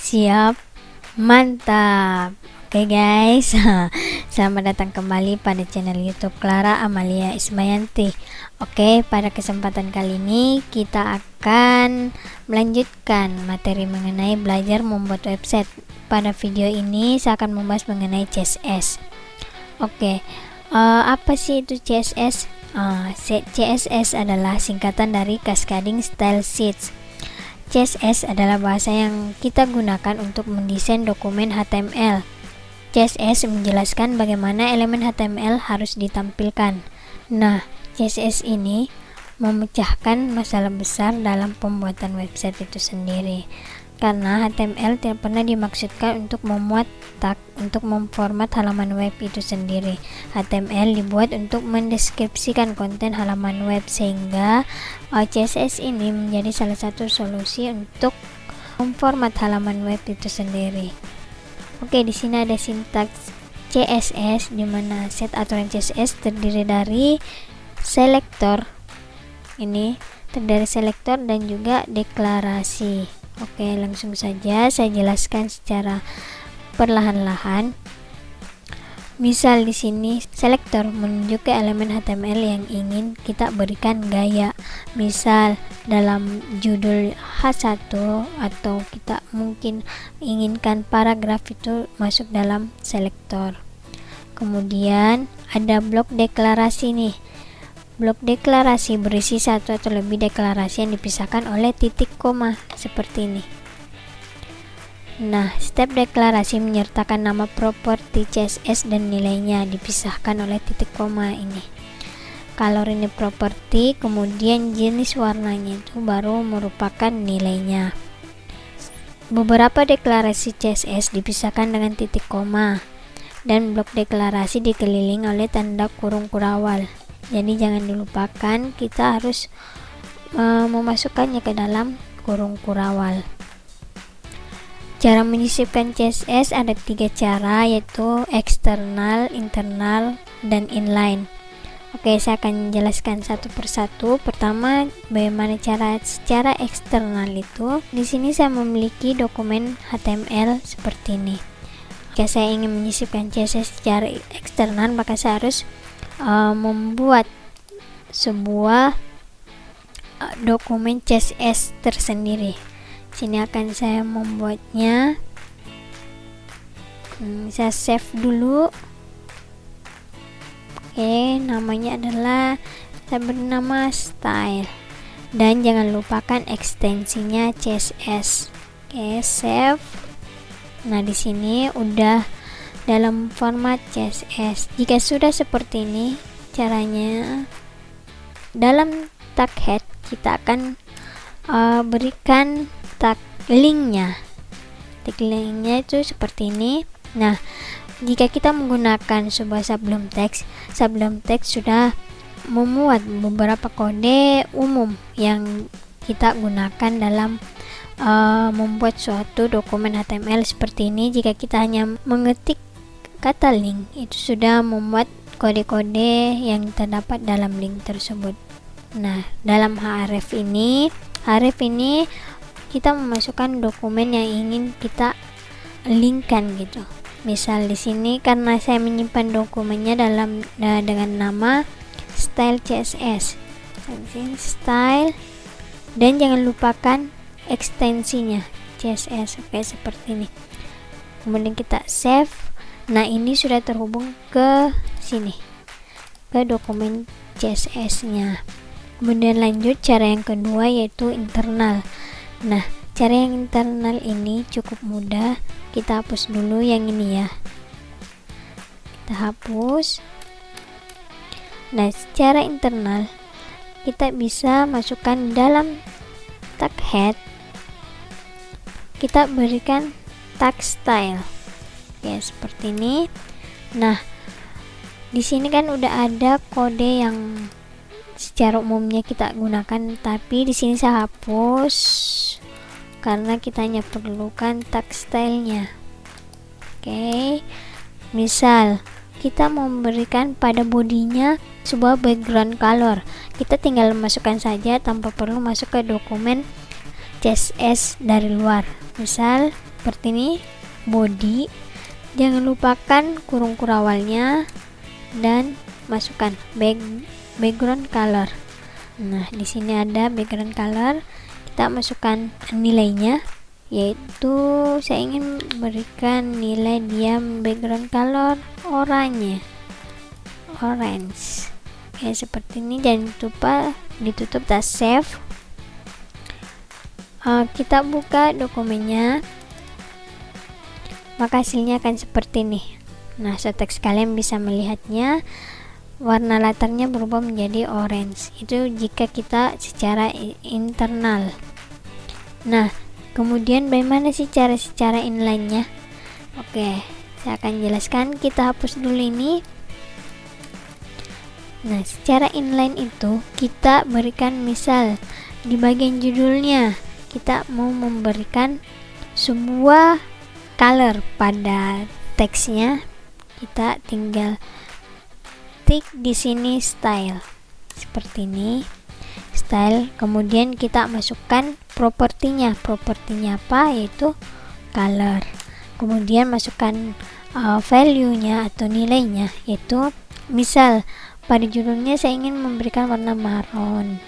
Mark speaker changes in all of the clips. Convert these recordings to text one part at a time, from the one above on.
Speaker 1: Siap, mantap. Oke guys, selamat datang kembali pada channel YouTube Clara Amalia Ismayanti. Oke, pada kesempatan kali ini kita akan melanjutkan materi mengenai belajar membuat website. Pada video ini saya akan membahas mengenai CSS. Oke, apa sih itu CSS? CSS adalah singkatan dari Cascading Style Sheets. CSS adalah bahasa yang kita gunakan untuk mendesain dokumen HTML. CSS menjelaskan bagaimana elemen HTML harus ditampilkan. Nah, CSS ini memecahkan masalah besar dalam pembuatan website itu sendiri. Karena HTML tidak pernah dimaksudkan untuk memuat tag untuk memformat halaman web itu sendiri. HTML dibuat untuk mendeskripsikan konten halaman web, sehingga CSS ini menjadi salah satu solusi untuk memformat halaman web itu sendiri. Oke, di sini ada sintaks CSS, di mana set aturan CSS terdiri dari selektor. Ini terdiri dari selektor dan juga deklarasi. Oke, langsung saja saya jelaskan secara perlahan-lahan. Misal di sini selektor menunjuk ke elemen HTML yang ingin kita berikan gaya. Misal dalam judul H1 atau kita mungkin inginkan paragraf itu masuk dalam selektor. Kemudian ada blok deklarasi nih. Blok deklarasi berisi satu atau lebih deklarasi yang dipisahkan oleh titik koma seperti ini. Nah, step deklarasi menyertakan nama properti CSS dan nilainya dipisahkan oleh titik koma ini. Kalau ini properti, kemudian jenis warnanya itu baru merupakan nilainya. Beberapa deklarasi CSS dipisahkan dengan titik koma, dan blok deklarasi dikelilingi oleh tanda kurung kurawal. Jadi jangan dilupakan, kita harus memasukkannya ke dalam kurung kurawal. Cara menyisipkan CSS ada 3 cara, yaitu eksternal, internal, dan inline. Oke, saya akan menjelaskan satu persatu. Pertama, bagaimana cara secara eksternal itu. Di sini saya memiliki dokumen HTML seperti ini. Jika saya ingin menyisipkan CSS secara eksternal, maka saya harus membuat sebuah dokumen CSS tersendiri. Sini akan saya membuatnya. Saya save dulu. Oke, namanya adalah, saya beri nama style, dan jangan lupakan ekstensinya CSS. Oke, save. Nah, di sini udah dalam format CSS. Jika sudah seperti ini caranya, dalam tag head kita akan berikan tag linknya. Tag linknya itu seperti ini. Nah, jika kita menggunakan sebuah sebelum teks sudah memuat beberapa kode umum yang kita gunakan dalam membuat suatu dokumen HTML seperti ini. Jika kita hanya mengetik kata link, itu sudah memuat kode-kode yang terdapat dalam link tersebut. Nah, dalam href ini kita memasukkan dokumen yang ingin kita linkkan gitu. Misal di sini karena saya menyimpan dokumennya dengan nama style CSS. Style, dan jangan lupakan ekstensinya CSS. Oke, seperti ini. Kemudian kita save. Nah, ini sudah terhubung ke sini, ke dokumen CSS-nya. Kemudian lanjut cara yang kedua, yaitu internal. Nah, cara yang internal ini cukup mudah. Kita hapus dulu yang ini ya. Kita hapus. Nah, secara internal kita bisa masukkan dalam tag head, kita berikan tag style. Oke, seperti ini. Nah, di sini kan udah ada kode yang secara umumnya kita gunakan, tapi di sini saya hapus karena kita hanya perlukan tag stylenya. Oke, misal kita memberikan pada bodinya sebuah background color, kita tinggal masukkan saja tanpa perlu masuk ke dokumen CSS dari luar. Misal seperti ini. Body, jangan lupakan kurung kurawalnya dan masukkan background color. Nah, di sini ada background color. Kita masukkan nilainya, yaitu saya ingin berikan nilai dia background color orange. Oke, seperti ini. Jangan lupa ditutup, kita save. Kita buka dokumennya, maka hasilnya akan seperti ini. Nah, sotex kalian bisa melihatnya, warna latarnya berubah menjadi orange. Itu jika kita secara internal. Nah, kemudian bagaimana sih cara inline-nya? Oke, saya akan jelaskan. Kita hapus dulu ini. Nah, secara inline itu kita berikan, misal di bagian judulnya kita mau memberikan sebuah color pada teksnya, kita tinggal tik di sini style, seperti ini style. Kemudian kita masukkan propertinya apa, yaitu color. Kemudian masukkan value-nya atau nilainya, yaitu misal pada judulnya saya ingin memberikan warna marron,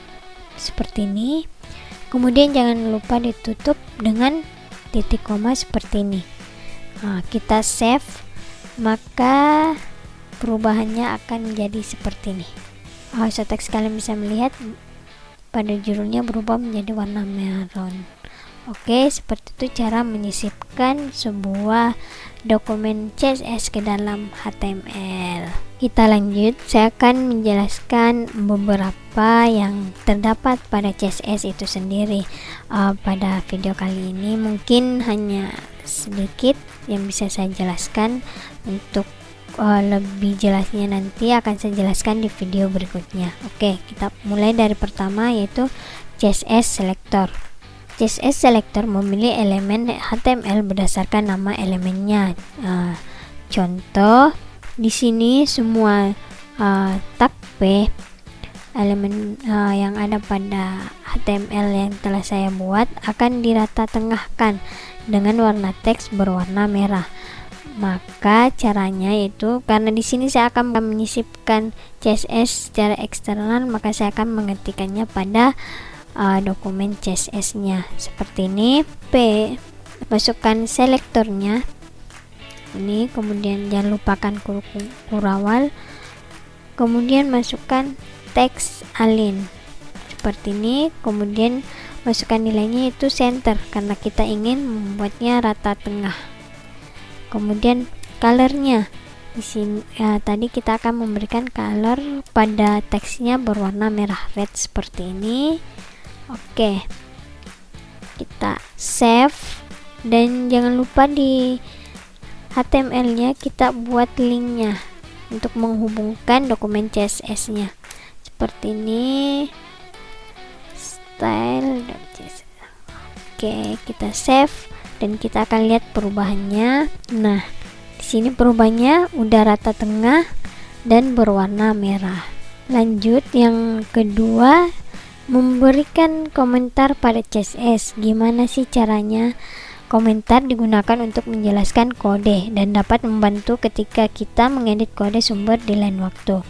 Speaker 1: seperti ini. Kemudian jangan lupa ditutup dengan titik koma seperti ini. Kita save, maka perubahannya akan menjadi seperti ini. Sotex kalian bisa melihat pada judulnya berubah menjadi warna marron. Oke, seperti itu cara menyisipkan sebuah dokumen CSS ke dalam HTML. Kita lanjut, saya akan menjelaskan beberapa yang terdapat pada CSS itu sendiri. Pada video kali ini mungkin hanya sedikit yang bisa saya jelaskan. Untuk lebih jelasnya nanti akan saya jelaskan di video berikutnya. Oke, kita mulai dari pertama, yaitu CSS selector. CSS selector memilih elemen HTML berdasarkan nama elemennya. Contoh di sini semua tag P elemen yang ada pada HTML yang telah saya buat akan dirata tengahkan dengan warna teks berwarna merah. Maka caranya itu, karena di sini saya akan menyisipkan CSS secara eksternal, maka saya akan mengetikkannya pada dokumen CSS-nya seperti ini. P, masukkan selektornya ini, kemudian jangan lupakan kurawal, kemudian masukkan teks align seperti ini, kemudian masukkan nilainya itu center karena kita ingin membuatnya rata tengah. Kemudian colornya di sini tadi kita akan memberikan color pada teksnya berwarna merah, red, seperti ini. Oke, kita save, dan jangan lupa di HTML nya kita buat linknya untuk menghubungkan dokumen CSS nya seperti ini, style.css. Oke, kita save dan kita akan lihat perubahannya. Nah, di sini perubahannya udah rata tengah dan berwarna merah. Lanjut, yang kedua, memberikan komentar pada CSS. Gimana sih caranya? Komentar digunakan untuk menjelaskan kode dan dapat membantu ketika kita mengedit kode sumber di lain waktu.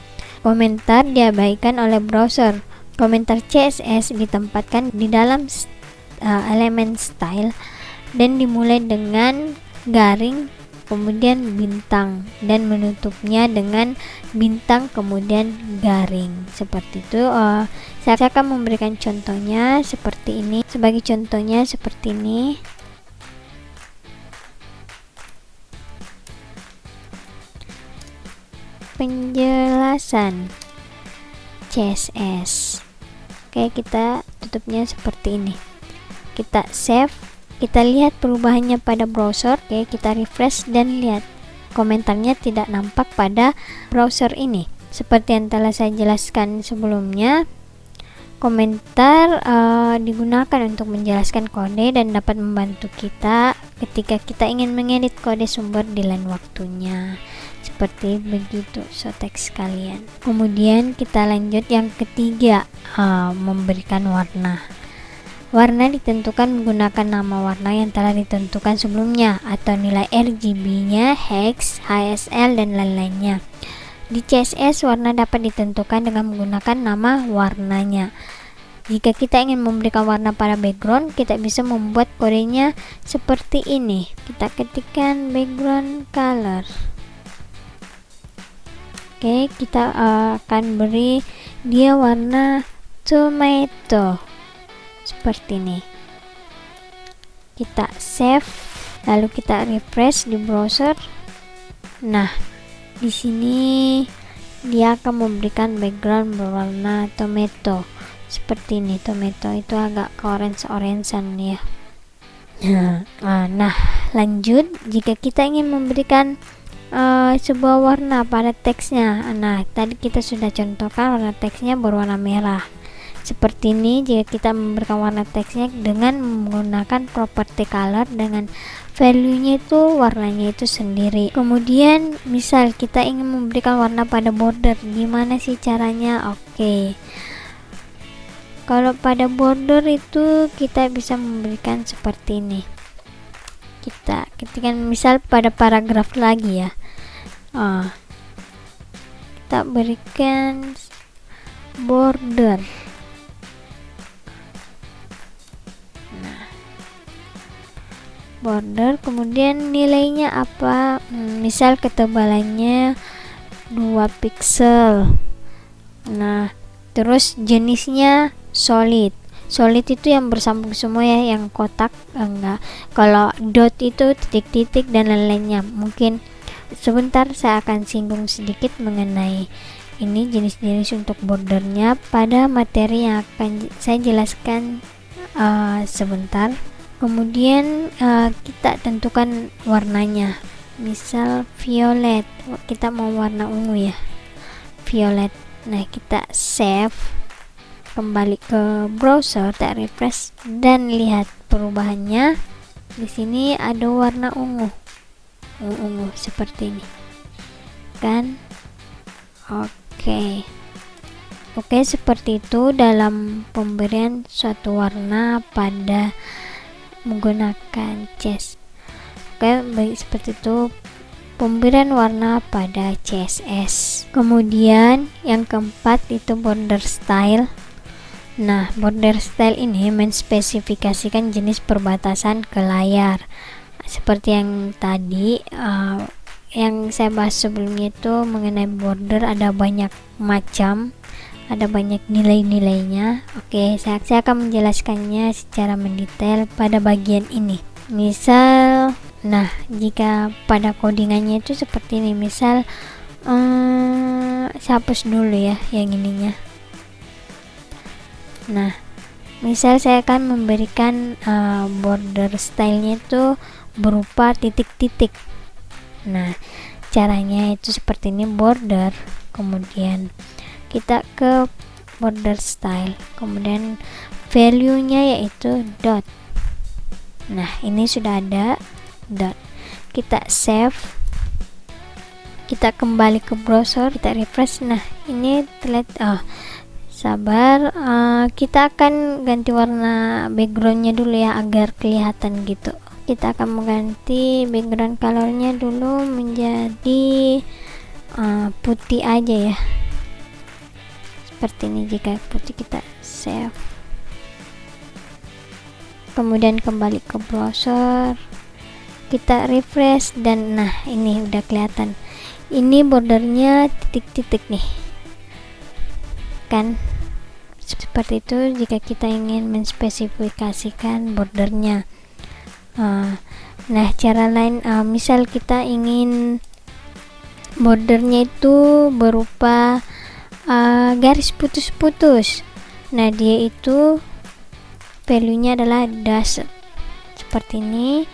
Speaker 1: Komentar diabaikan oleh browser. Komentar CSS ditempatkan di dalam elemen style dan dimulai dengan garing kemudian bintang dan menutupnya dengan bintang kemudian garing, seperti itu. Saya akan memberikan contohnya seperti ini. Sebagai contohnya seperti ini. Penjelasan CSS. Oke, kita tutupnya seperti ini. Kita save. Kita lihat perubahannya pada browser. Oke, kita refresh dan lihat komentarnya tidak nampak pada browser ini. Seperti yang telah saya jelaskan sebelumnya, komentar digunakan untuk menjelaskan kode dan dapat membantu kita ketika kita ingin mengedit kode sumber di lain waktunya. Seperti begitu sotex kalian. Kemudian kita lanjut yang ketiga, memberikan warna. Warna ditentukan menggunakan nama warna yang telah ditentukan sebelumnya atau nilai RGB-nya, hex, HSL, dan lain-lainnya. Di CSS, warna dapat ditentukan dengan menggunakan nama warnanya. Jika kita ingin memberikan warna pada background, kita bisa membuat kodenya seperti ini. Kita ketikkan background color. Oke, kita akan beri dia warna tomato seperti ini. Kita save, lalu kita refresh di browser. Nah, di sini dia akan memberikan background berwarna tomato seperti ini. Tomato itu agak ke orange-orangean ya. Nah, lanjut, jika kita ingin memberikan sebuah warna pada teksnya, nah tadi kita sudah contohkan warna teksnya berwarna merah seperti ini. Jika kita memberikan warna teksnya dengan menggunakan property color dengan value-nya itu warnanya itu sendiri. Kemudian misal kita ingin memberikan warna pada border, gimana sih caranya? Oke, kalau pada border itu kita bisa memberikan seperti ini. Kita ketikkan misal pada paragraf lagi ya, kita berikan border. Border, kemudian nilainya apa, misal ketebalannya 2 pixel. Nah, terus jenisnya solid itu yang bersambung semua ya, yang kotak enggak. Kalau dot itu titik-titik dan lain-lainnya. Mungkin sebentar saya akan singgung sedikit mengenai ini jenis-jenis untuk bordernya pada materi yang akan saya jelaskan sebentar. Kemudian kita tentukan warnanya, misal violet, kita mau warna ungu ya, violet. Nah, kita save, kembali ke browser, kita refresh dan lihat perubahannya. Di sini ada warna ungu seperti ini kan. Oke, seperti itu dalam pemberian suatu warna pada menggunakan CSS. Oke, baik, seperti itu pemberian warna pada CSS. Kemudian yang keempat itu border style. Nah, border style ini menspesifikasikan jenis perbatasan ke layar. Seperti yang tadi yang saya bahas sebelumnya itu mengenai border, ada banyak macam, ada banyak nilai-nilainya. Oke, saya akan menjelaskannya secara mendetail pada bagian ini. Misal, nah jika pada codingannya itu seperti ini, misal saya hapus dulu ya yang ininya. Nah, misal saya akan memberikan border stylenya itu berupa titik-titik. Nah, caranya itu seperti ini, border, kemudian kita ke border style, kemudian value nya yaitu dot. Nah, ini sudah ada dot, kita save, kita kembali ke browser, kita refresh. Nah, ini terlihat, sabar, kita akan ganti warna backgroundnya dulu ya agar kelihatan gitu. Kita akan mengganti background colornya dulu menjadi putih aja ya, seperti ini. Jika putih kita save, kemudian kembali ke browser, kita refresh dan nah ini udah kelihatan. Ini bordernya titik-titik nih kan, seperti itu jika kita ingin menspesifikasikan bordernya. Nah, cara lain, misal kita ingin bordernya itu berupa garis putus-putus. Nah, dia itu value nya adalah dash seperti ini.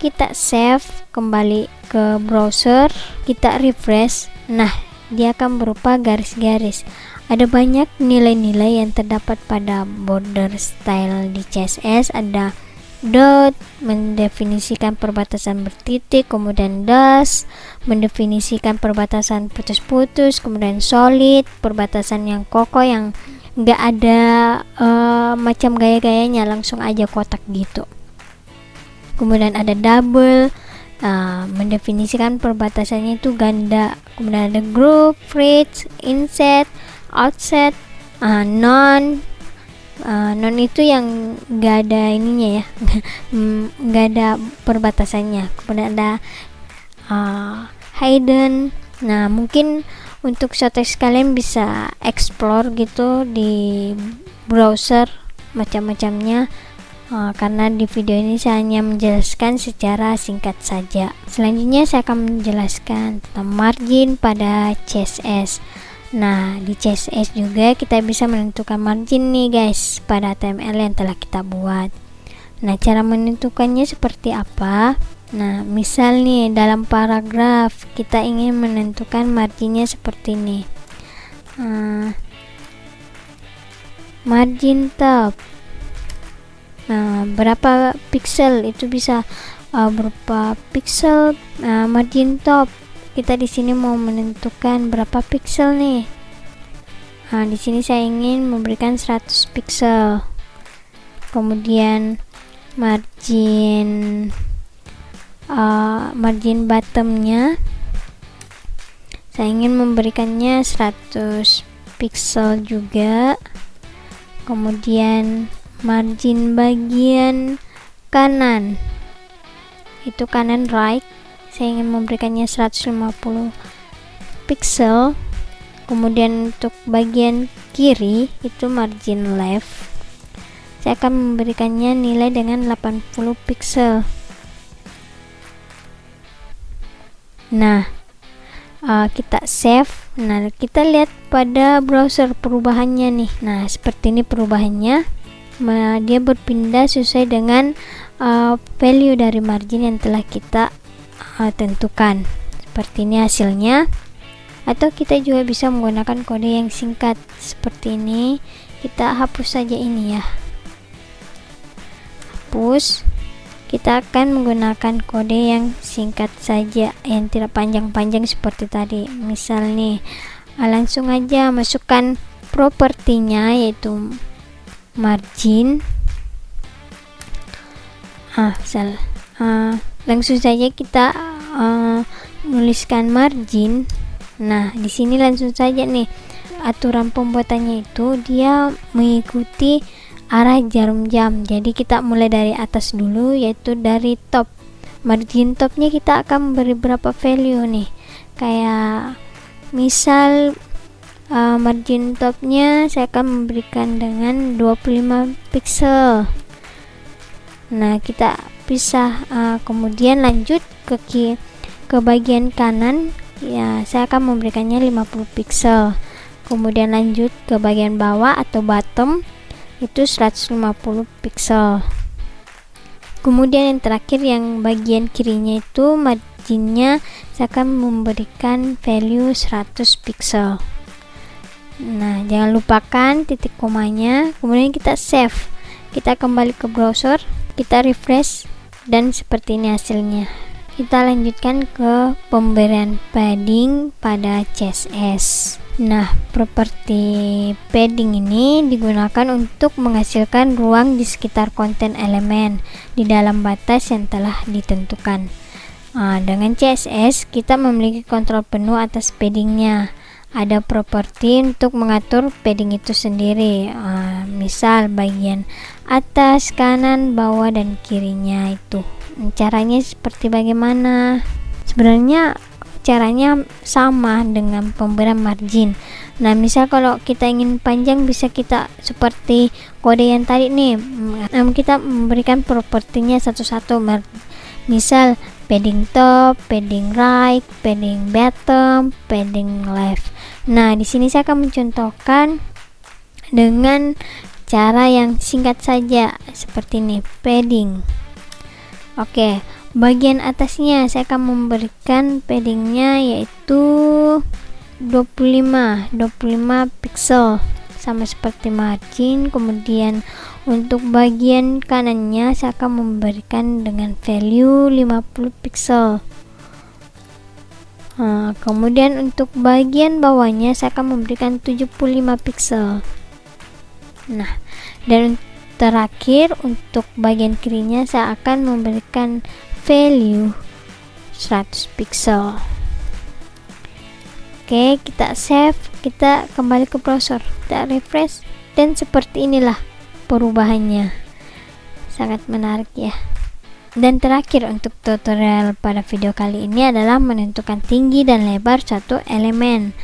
Speaker 1: Kita save, kembali ke browser, kita refresh. Nah, dia akan berupa garis-garis. Ada banyak nilai-nilai yang terdapat pada border style di CSS. Ada dot, mendefinisikan perbatasan bertitik, kemudian dash, mendefinisikan perbatasan putus-putus, kemudian solid, perbatasan yang kokoh yang nggak ada macam gaya-gayanya, langsung aja kotak gitu. Kemudian ada double, mendefinisikan perbatasannya itu ganda. Kemudian ada group, bridge, inset, outset, non. Non itu yang nggak ada ininya ya, nggak ada perbatasannya. Kemudian ada hidden. Nah, mungkin untuk shorttext kalian bisa explore gitu di browser macam-macamnya, karena di video ini saya hanya menjelaskan secara singkat saja. Selanjutnya saya akan menjelaskan tentang margin pada CSS. Nah, di CSS juga kita bisa menentukan margin nih guys pada HTML yang telah kita buat. Nah, cara menentukannya seperti apa? Nah, misal nih dalam paragraf kita ingin menentukan marginnya seperti ini. Margin top. Nah, berapa pixel itu bisa berupa pixel. Margin top. Kita di sini mau menentukan berapa pixel nih. Nah, di sini saya ingin memberikan 100 pixel. Kemudian margin bottomnya saya ingin memberikannya 100 pixel juga. Kemudian margin bagian kanan, itu kanan right, saya ingin memberikannya 150 pixel. Kemudian untuk bagian kiri itu margin left, saya akan memberikannya nilai dengan 80 pixel. Nah, kita save. Nah, kita lihat pada browser perubahannya nih. Nah, seperti ini perubahannya. Dia berpindah sesuai dengan value dari margin yang telah kita tentukan. Seperti ini hasilnya. Atau kita juga bisa menggunakan kode yang singkat seperti ini. Kita hapus saja ini ya. Hapus. Kita akan menggunakan kode yang singkat saja, yang tidak panjang-panjang seperti tadi. Misal nih, langsung aja masukkan propertinya yaitu margin. Langsung saja kita nuliskan margin. Nah, di sini langsung saja nih aturan pembuatannya itu dia mengikuti arah jarum jam. Jadi kita mulai dari atas dulu, yaitu dari top. Margin topnya kita akan beri berapa value nih, kayak misal margin topnya saya akan memberikan dengan 25 pixel. Nah, kita bisa kemudian lanjut ke bagian kanan ya, saya akan memberikannya 50 pixel. Kemudian lanjut ke bagian bawah atau bottom itu 150 pixel. Kemudian yang terakhir yang bagian kirinya itu marginnya saya akan memberikan value 100 pixel. Nah, jangan lupakan titik komanya. Kemudian kita save, kita kembali ke browser, kita refresh, dan seperti ini hasilnya. Kita lanjutkan ke pemberian padding pada CSS. Nah, properti padding ini digunakan untuk menghasilkan ruang di sekitar konten elemen di dalam batas yang telah ditentukan. Dengan CSS kita memiliki kontrol penuh atas paddingnya. Ada properti untuk mengatur padding itu sendiri. Misal bagian atas, kanan, bawah, dan kirinya itu. Caranya seperti bagaimana? Sebenarnya caranya sama dengan pemberian margin. Nah, misal kalau kita ingin panjang bisa kita seperti kode yang tadi nih. Kita memberikan propertinya satu-satu. Misal padding top, padding right, padding bottom, padding left. Nah, di sini saya akan mencontohkan dengan cara yang singkat saja seperti ini, padding. Oke. Bagian atasnya saya akan memberikan paddingnya yaitu 25 pixel, sama seperti margin. Kemudian untuk bagian kanannya saya akan memberikan dengan value 50 pixel. Kemudian untuk bagian bawahnya saya akan memberikan 75 pixel. Nah, dan terakhir untuk bagian kirinya saya akan memberikan value 100 pixel. Oke, kita save, kita kembali ke browser, kita refresh, dan seperti inilah perubahannya. Sangat menarik ya. Dan terakhir untuk tutorial pada video kali ini adalah menentukan tinggi dan lebar satu elemen.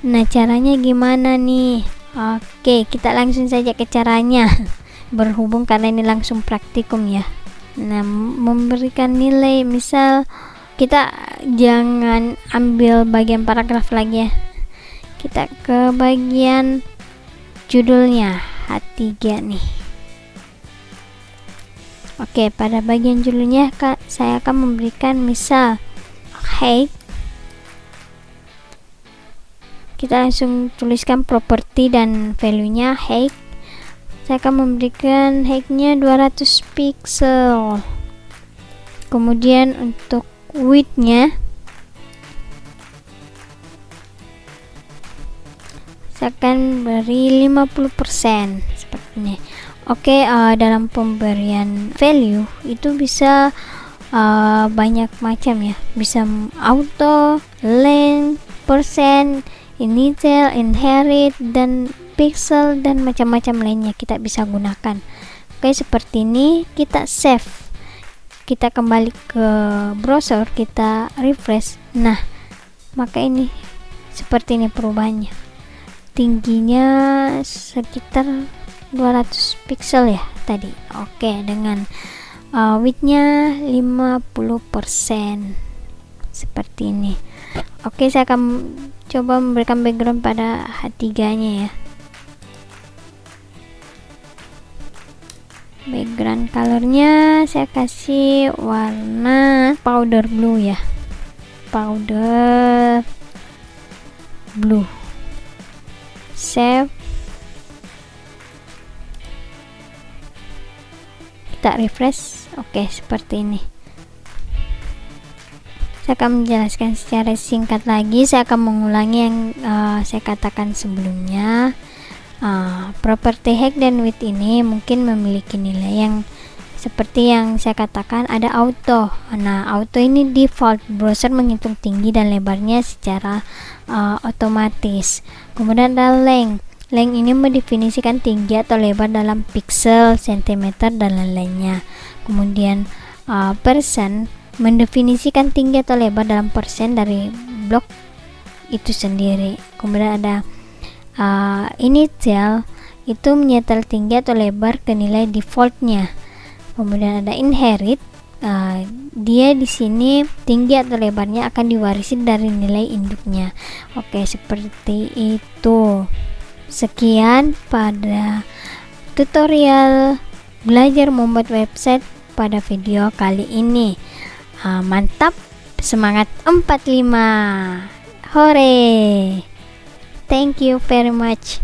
Speaker 1: Nah, caranya gimana nih? Oke, kita langsung saja ke caranya. Berhubung karena ini langsung praktikum ya. Nah, memberikan nilai, misal kita jangan ambil bagian paragraf lagi ya, kita ke bagian judulnya H3 nih. Oke, pada bagian judulnya saya akan memberikan misal height. Kita langsung tuliskan properti dan value nya height. Saya akan memberikan height nya 200 pixel. Kemudian untuk width nya saya akan beri 50% seperti ini. Oke, dalam pemberian value itu bisa banyak macam ya, bisa auto, length, persen, initial, inherit, dan pixel, dan macam-macam lainnya kita bisa gunakan. Oke, seperti ini. Kita save, kita kembali ke browser, kita refresh. Nah, maka ini seperti ini perubahannya. Tingginya sekitar 200 pixel ya tadi. Oke, dengan width-nya 50% seperti ini. Oke, saya akan coba memberikan background pada H3-nya ya. Background colornya saya kasih warna powder blue ya, powder blue. Save, kita refresh. Oke, seperti ini. Saya akan menjelaskan secara singkat lagi. Saya akan mengulangi yang saya katakan sebelumnya. Property height dan width ini mungkin memiliki nilai yang seperti yang saya katakan, ada auto. Nah, auto ini default, browser menghitung tinggi dan lebarnya secara otomatis. Kemudian ada length. Length ini mendefinisikan tinggi atau lebar dalam pixel, centimeter, dan lain-lainnya. Kemudian persen mendefinisikan tinggi atau lebar dalam persen dari blok itu sendiri. Kemudian ada initial, itu menyetel tinggi atau lebar ke nilai defaultnya. Kemudian ada inherit, dia di sini tinggi atau lebarnya akan diwarisi dari nilai induknya. Oke, seperti itu. Sekian pada tutorial belajar membuat website pada video kali ini. Mantap, semangat 45. Hore. Thank you very much.